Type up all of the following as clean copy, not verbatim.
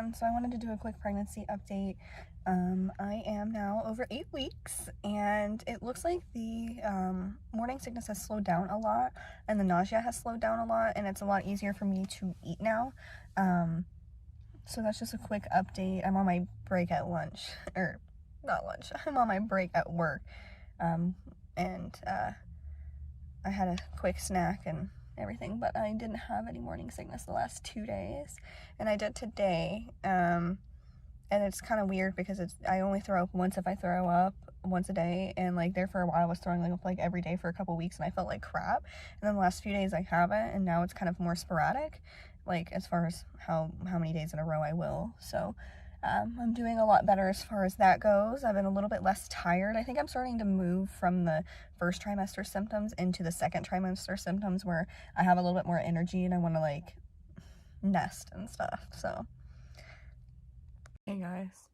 everyone. So I wanted to do a quick pregnancy update. I am now over 8 weeks, and it looks like the morning sickness has slowed down a lot, and the nausea has slowed down a lot, and it's a lot easier for me to eat now. So that's just a quick update. I'm on my break at lunch, or not lunch, I'm on my break at work, and I had a quick snack and everything, but I didn't have any morning sickness the last 2 days, and I did today. And it's kind of weird because I only throw up once if I throw up once a day, and like there for a while I was throwing up like every day for a couple weeks and I felt like crap, and then the last few days I haven't, and now it's kind of more sporadic, like as far as how many days in a row I will. So I'm doing a lot better as far as that goes. I've been a little bit less tired. I think I'm starting to move from the first trimester symptoms into the second trimester symptoms, where I have a little bit more energy and I want to like nest and stuff. So hey guys,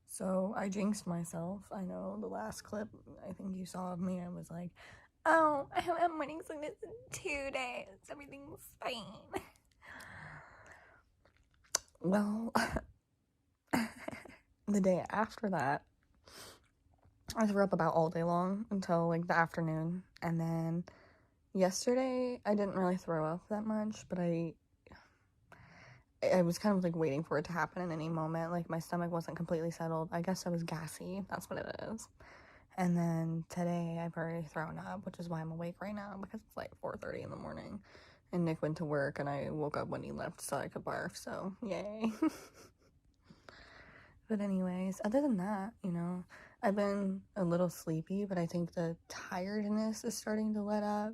so I jinxed myself. I know the last clip I think you saw of me, I was like, oh, I haven't had morning sickness in 2 days, everything's fine. Well, the day after that, I threw up about all day long until like the afternoon, and then yesterday I didn't really throw up that much, but I was kind of like waiting for it to happen at any moment. Like my stomach wasn't completely settled. I guess I was gassy, that's what it is. And then today I've already thrown up, which is why I'm awake right now, because it's like 4:30 in the morning, and Nick went to work and I woke up when he left so I could barf, so yay. But anyways, other than that, you know, I've been a little sleepy, but I think the tiredness is starting to let up.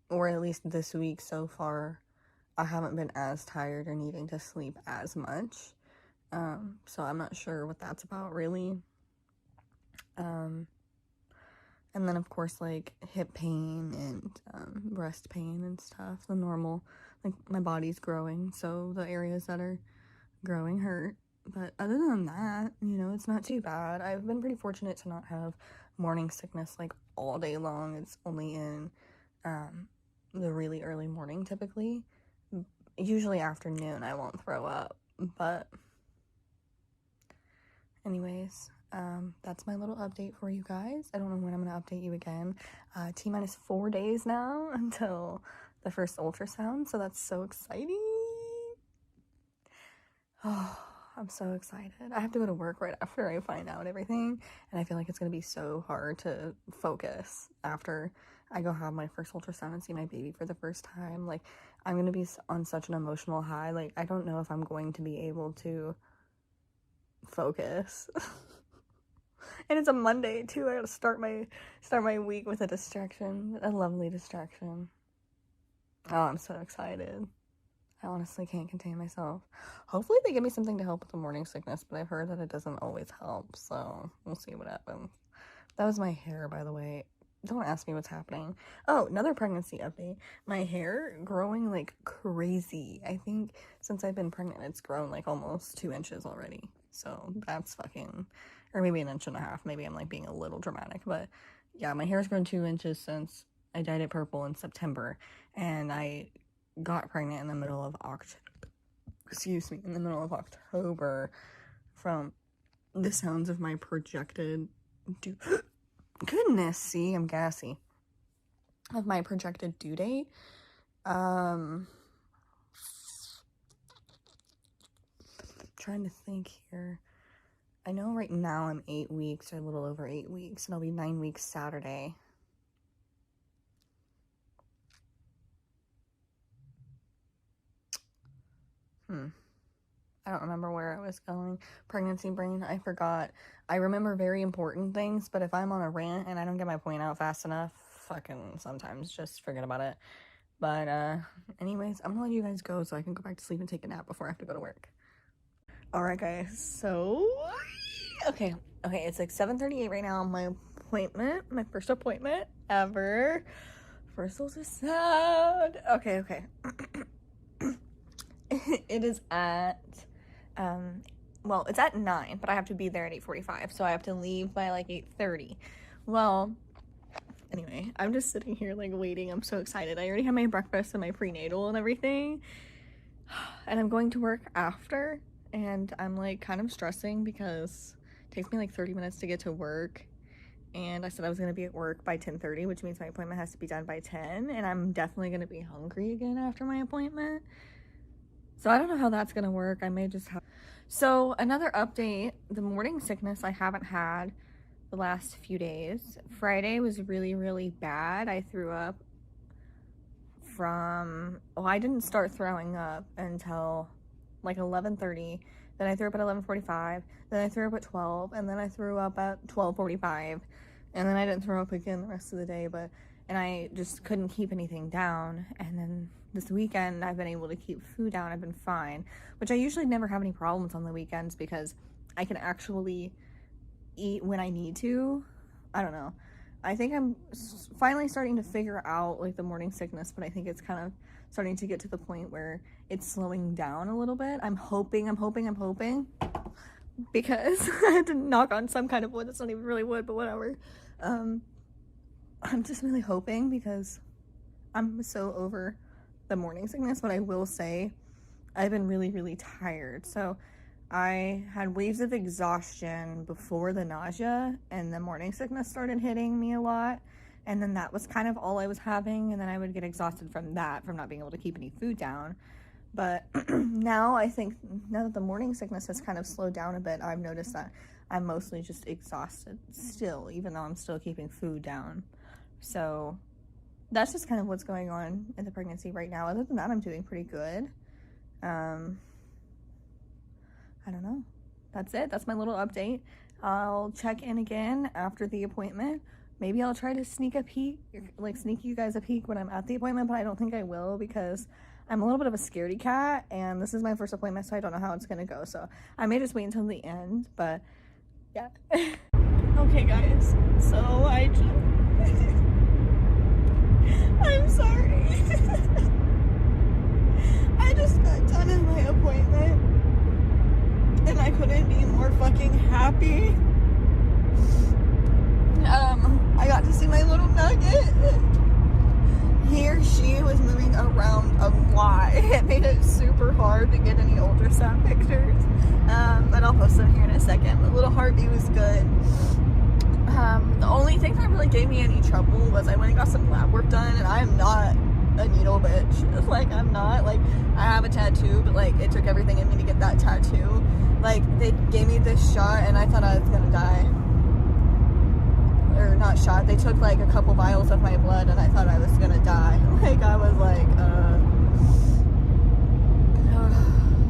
Or at least this week so far, I haven't been as tired or needing to sleep as much. So I'm not sure what that's about, really. And then, of course, like, hip pain and breast pain and stuff, the normal. Like, my body's growing, so the areas that are growing hurt. But other than that, you know, it's not too bad. I've been pretty fortunate to not have morning sickness, like, all day long. It's only in the really early morning, typically. Usually afternoon I won't throw up, but anyways, that's my little update for you guys. I don't know when I'm gonna update you again. T-minus 4 days now until the first ultrasound, so that's so exciting. Oh, I'm so excited. I have to go to work right after I find out everything, and I feel like it's gonna be so hard to focus after I go have my first ultrasound and see my baby for the first time. Like, I'm gonna be on such an emotional high. Like, I don't know if I'm going to be able to focus. And it's a Monday too. I gotta start my week with a distraction, a lovely distraction. Oh, I'm so excited. I honestly can't contain myself. Hopefully they give me something to help with the morning sickness, but I've heard that it doesn't always help, so we'll see what happens. That was my hair, by the way. Don't ask me what's happening. Oh, another pregnancy update. My hair growing like crazy. I think since I've been pregnant, it's grown like almost 2 inches already. So that's fucking, or maybe 1.5 inches. Maybe I'm like being a little dramatic, but yeah, my hair's grown 2 inches since I dyed it purple in September, and I got pregnant in the middle of October from the sounds of my projected goodness, see, I'm gassy. Of my projected due date. Trying to think here. I know right now I'm 8 weeks, or a little over 8 weeks, and I'll be 9 weeks Saturday. I don't remember where I was going. Pregnancy brain, I forgot. I remember very important things, but if I'm on a rant and I don't get my point out fast enough, fucking sometimes just forget about it. But anyways, I'm gonna let you guys go so I can go back to sleep and take a nap before I have to go to work. Alright guys, so okay, it's like 7:38 right now. My first appointment ever. First ultrasound. Okay. It is at well, it's at 9, but I have to be there at 8:45, so I have to leave by like 8:30. Well, anyway, I'm just sitting here like waiting. I'm so excited. I already have my breakfast and my prenatal and everything. And I'm going to work after, and I'm like kind of stressing because it takes me like 30 minutes to get to work. And I said I was gonna be at work by 10:30, which means my appointment has to be done by 10, and I'm definitely gonna be hungry again after my appointment. So I don't know how that's gonna work. I may just have. So another update, the morning sickness I haven't had the last few days. Friday was really, really bad. I threw up from, well, I didn't start throwing up until like 11:30. Then I threw up at 11:45. Then I threw up at 12, and then I threw up at 12:45. And then I didn't throw up again the rest of the day, and I just couldn't keep anything down. And then this weekend I've been able to keep food down. I've been fine, which I usually never have any problems on the weekends because I can actually eat when I need to. I don't know. I think I'm finally starting to figure out like the morning sickness, but I think it's kind of starting to get to the point where it's slowing down a little bit. I'm hoping because I had to knock on some kind of wood. It's not even really wood, but whatever. I'm just really hoping because I'm so over the morning sickness, but I will say I've been really, really tired. So I had waves of exhaustion before the nausea, and the morning sickness started hitting me a lot. And then that was kind of all I was having. And then I would get exhausted from that, from not being able to keep any food down. But now I think, now that the morning sickness has kind of slowed down a bit, I've noticed that I'm mostly just exhausted still, even though I'm still keeping food down. So that's just kind of what's going on in the pregnancy right now. Other than that, I'm doing pretty good. I don't know. That's it. That's my little update. I'll check in again after the appointment. Maybe I'll try to sneak you guys a peek when I'm at the appointment, but I don't think I will because I'm a little bit of a scaredy cat, and this is my first appointment, so I don't know how it's gonna go. So I may just wait until the end, but yeah. Okay, guys. So I'm sorry. I just got done at my appointment, and I couldn't be more fucking happy. I got to see my little nugget. She was moving around a lot. It made it super hard to get any ultrasound pictures, but I'll post them here in a second. The little heartbeat was good. The only thing that really gave me any trouble was I went and got some lab work done, and I am not a needle bitch. Like, I'm not, like, I have a tattoo, but like it took everything in me to get that tattoo. Like, they gave me this shot and I thought I was gonna die. Or not shot, they took like a couple vials of my blood and I thought I was gonna die. Like, I was like,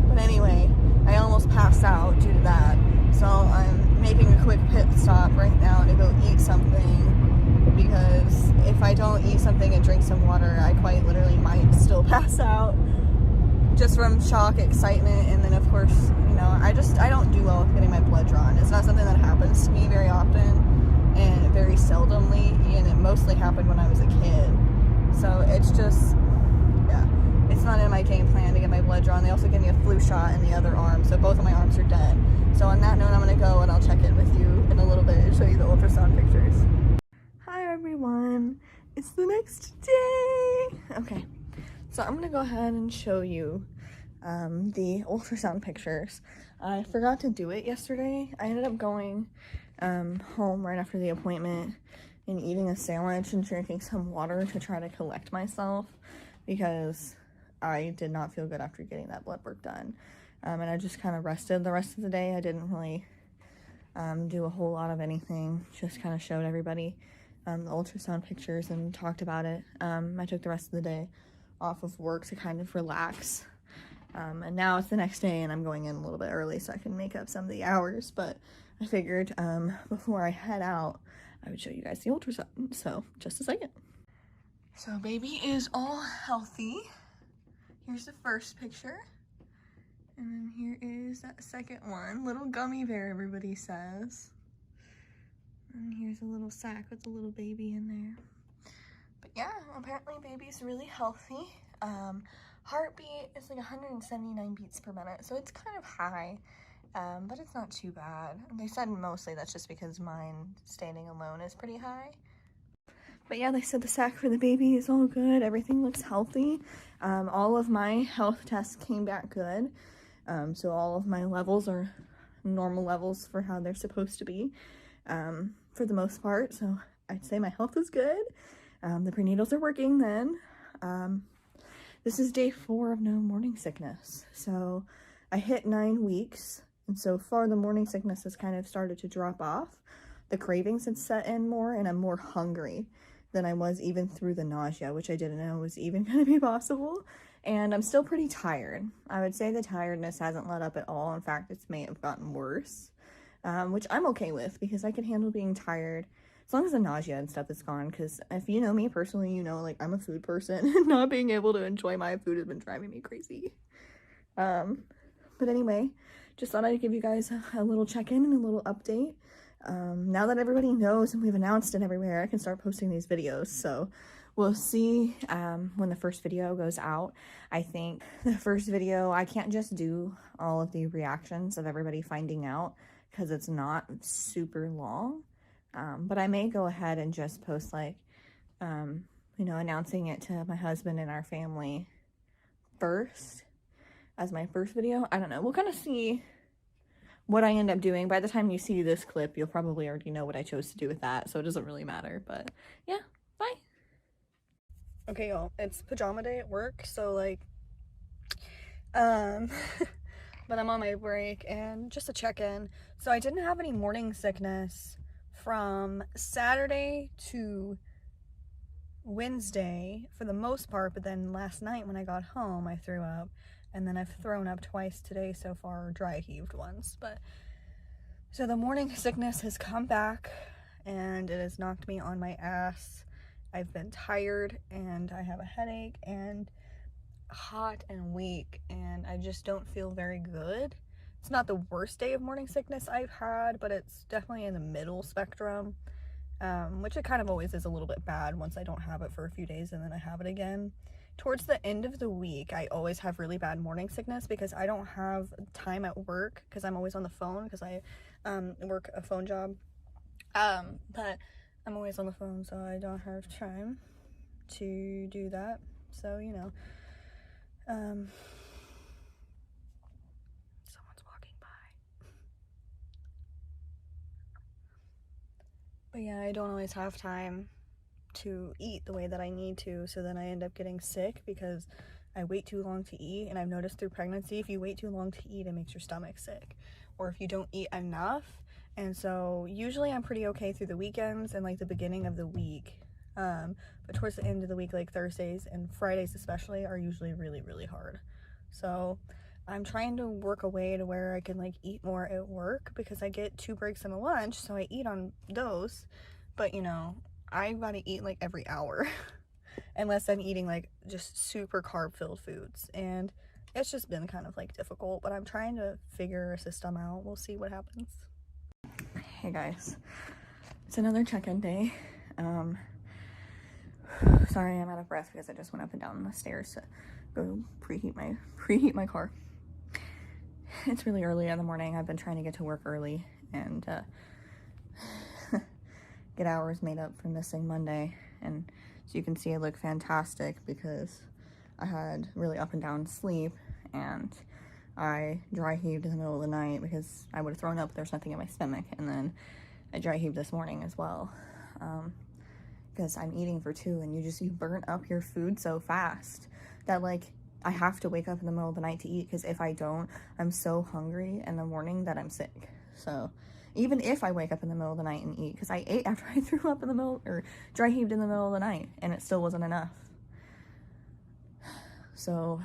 but anyway, I almost passed out due to that. So I'm making a quick pit stop right now to go eat something, because if I don't eat something and drink some water, I quite literally might still pass out just from shock, excitement, and then of course, you know, I don't do well with getting my blood drawn. It's not something that happens to me very often and very seldomly, and it mostly happened when I was a kid. So it's just, yeah, it's not in my game plan to get my blood drawn. They also gave me a flu shot in the other arm, so both of my arms are dead. So on that note, I'm gonna go and I'll check in with you in a little bit and show you the ultrasound pictures. Hi everyone, it's the next day. Okay, so I'm gonna go ahead and show you the ultrasound pictures. I forgot to do it yesterday. I ended up going home right after the appointment and eating a sandwich and drinking some water to try to collect myself, because I did not feel good after getting that blood work done. And I just kind of rested the rest of the day. I didn't really do a whole lot of anything, just kind of showed everybody the ultrasound pictures and talked about it. I took the rest of the day off of work to kind of relax. And now it's the next day and I'm going in a little bit early so I can make up some of the hours, but I figured before I head out, I would show you guys the ultrasound. So just a second. So baby is all healthy. Here's the first picture. And then here is that second one. Little gummy bear, everybody says. And here's a little sack with a little baby in there. But yeah, apparently baby's really healthy. Heartbeat is like 179 beats per minute, so it's kind of high, but it's not too bad. They said mostly that's just because mine standing alone is pretty high. But yeah, they said the sac for the baby is all good. Everything looks healthy. All of my health tests came back good. So all of my levels are normal levels for how they're supposed to be, for the most part. So I'd say my health is good. The prenatals are working then. This is day 4 of no morning sickness. So I hit 9 weeks, and so far the morning sickness has kind of started to drop off. The cravings had set in more, and I'm more hungry than I was even through the nausea, which I didn't know was even going to be possible. And I'm still pretty tired. I would say the tiredness hasn't let up at all. In fact, it may have gotten worse, which I'm okay with because I can handle being tired as long as the nausea and stuff is gone. Because if you know me personally, you know, like, I'm a food person, and not being able to enjoy my food has been driving me crazy. But anyway, just thought I'd give you guys a little check-in and a little update. Now that everybody knows and we've announced it everywhere, I can start posting these videos. So we'll see when the first video goes out. I think the first video, I can't just do all of the reactions of everybody finding out because it's not super long. But I may go ahead and just post, like, you know, announcing it to my husband and our family first as my first video. I don't know. We'll kind of see what I end up doing. By the time you see this clip, you'll probably already know what I chose to do with that, so it doesn't really matter. But yeah, bye. Okay, y'all, it's pajama day at work, so like, but I'm on my break, and just a check-in. So I didn't have any morning sickness from Saturday to Wednesday for the most part, but then last night when I got home, I threw up, and then I've thrown up twice today so far, dry heaved once. But so the morning sickness has come back, and it has knocked me on my ass. I've been tired, and I have a headache, and hot and weak, and I just don't feel very good. It's not the worst day of morning sickness I've had, but it's definitely in the middle spectrum, which it kind of always is a little bit bad once I don't have it for a few days and then I have it again. Towards the end of the week, I always have really bad morning sickness because I don't have time at work because I'm always on the phone because I work a phone job. But I'm always on the phone, so I don't have time to do that. So, you know, someone's walking by. But yeah, I don't always have time to eat the way that I need to, so then I end up getting sick because I wait too long to eat. And I've noticed through pregnancy, if you wait too long to eat, it makes your stomach sick, or if you don't eat enough. And so usually I'm pretty okay through the weekends and like the beginning of the week, but towards the end of the week, like Thursdays and Fridays especially, are usually really, really hard. So I'm trying to work a way to where I can like eat more at work because I get 2 breaks and a lunch, so I eat on those. But you know, I gotta eat like every hour unless I'm eating like just super carb filled foods, and it's just been kind of like difficult, but I'm trying to figure a system out. We'll see what happens. Hey guys, it's another check-in day. Sorry I'm out of breath because I just went up and down the stairs to go preheat my car. It's really early in the morning. I've been trying to get to work early and get hours made up for missing Monday. And so you can see I look fantastic because I had really up and down sleep, and I dry heaved in the middle of the night because I would have thrown up. There's nothing in my stomach. And then I dry heaved this morning as well, because I'm eating for 2, and you burn up your food so fast that like I have to wake up in the middle of the night to eat, because if I don't, I'm so hungry in the morning that I'm sick. So even if I wake up in the middle of the night and eat, because I ate after I threw up in the middle, or dry heaved in the middle of the night, and it still wasn't enough. So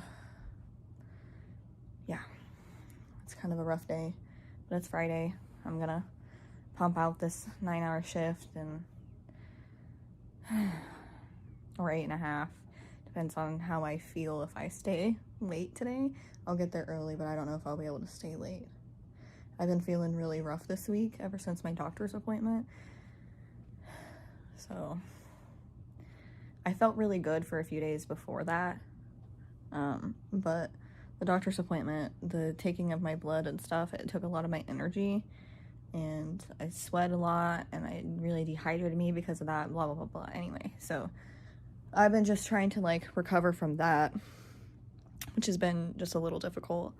yeah, it's kind of a rough day, but it's Friday. I'm gonna pump out this 9-hour shift, and or 8.5, depends on how I feel. If I stay late today, I'll get there early, but I don't know if I'll be able to stay late. I've been feeling really rough this week ever since my doctor's appointment. So I felt really good for a few days before that. But the doctor's appointment, the taking of my blood and stuff, it took a lot of my energy. and I sweat a lot, and it really dehydrated me because of that, blah blah blah blah. Anyway, so I've been just trying to like recover from that, which has been just a little difficult.